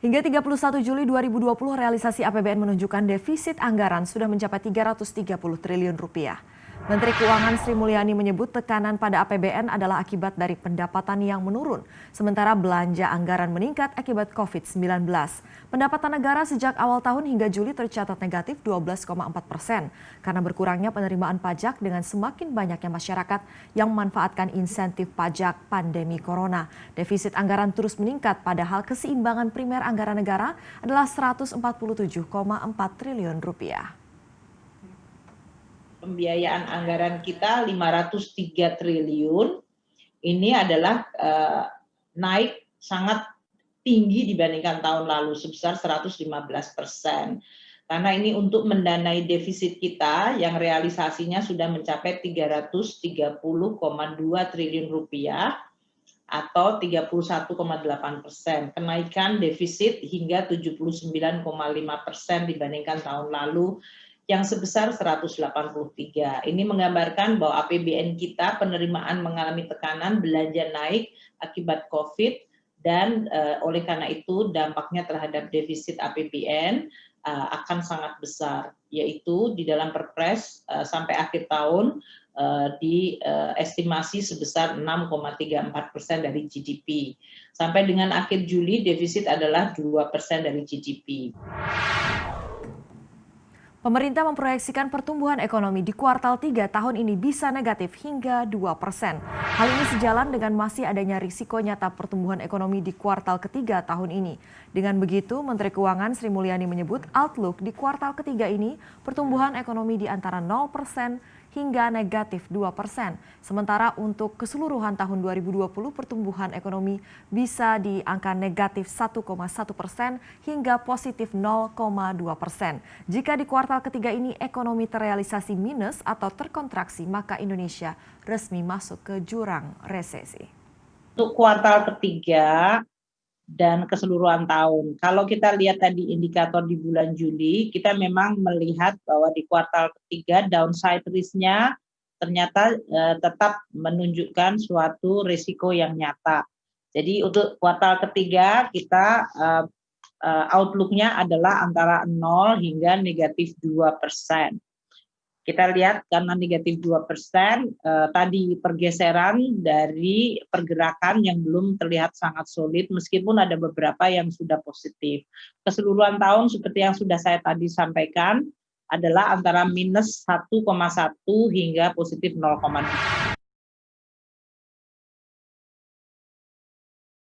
Hingga 31 Juli 2020, realisasi APBN menunjukkan defisit anggaran sudah mencapai 330 triliun rupiah. Menteri Keuangan Sri Mulyani menyebut tekanan pada APBN adalah akibat dari pendapatan yang menurun, sementara belanja anggaran meningkat akibat COVID-19. Pendapatan negara sejak awal tahun hingga Juli tercatat negatif 12,4% karena berkurangnya penerimaan pajak dengan semakin banyaknya masyarakat yang memanfaatkan insentif pajak pandemi corona. Defisit anggaran terus meningkat padahal keseimbangan primer anggaran negara adalah 147,4 triliun rupiah. Pembiayaan anggaran kita 503 triliun, ini adalah naik sangat tinggi dibandingkan tahun lalu sebesar 115%. Karena ini untuk mendanai defisit kita yang realisasinya sudah mencapai 330,2 triliun rupiah atau 31,8%. Kenaikan defisit hingga 79,5% dibandingkan tahun lalu yang sebesar 183. Ini menggambarkan bahwa APBN kita penerimaan mengalami tekanan, belanja naik akibat COVID, dan oleh karena itu dampaknya terhadap defisit APBN akan sangat besar, yaitu di dalam Perpres sampai akhir tahun diestimasi sebesar 6,34% dari GDP. Sampai dengan akhir Juli defisit adalah 2% dari GDP. Pemerintah memproyeksikan pertumbuhan ekonomi di kuartal 3 tahun ini bisa negatif hingga 2%. Hal ini sejalan dengan masih adanya risiko nyata pertumbuhan ekonomi di kuartal ketiga tahun ini. Dengan begitu, Menteri Keuangan Sri Mulyani menyebut outlook di kuartal ketiga ini pertumbuhan ekonomi di antara 0% hingga negatif 2%. Sementara untuk keseluruhan tahun 2020 pertumbuhan ekonomi bisa di angka negatif 1,1% hingga positif 0,2%. Jika di kuartal ketiga ini ekonomi terrealisasi minus atau terkontraksi, maka Indonesia resmi masuk ke jurang resesi. Untuk kuartal ketiga dan keseluruhan tahun. Kalau kita lihat tadi indikator di bulan Juli, kita memang melihat bahwa di kuartal ketiga downside risk-nya ternyata tetap menunjukkan suatu risiko yang nyata. Jadi untuk kuartal ketiga kita outlook-nya adalah antara 0 hingga negatif 2%. Kita lihat karena negatif 2%, tadi pergeseran dari pergerakan yang belum terlihat sangat solid, meskipun ada beberapa yang sudah positif. Keseluruhan tahun seperti yang sudah saya tadi sampaikan, adalah antara minus 1,1 hingga positif 0,2.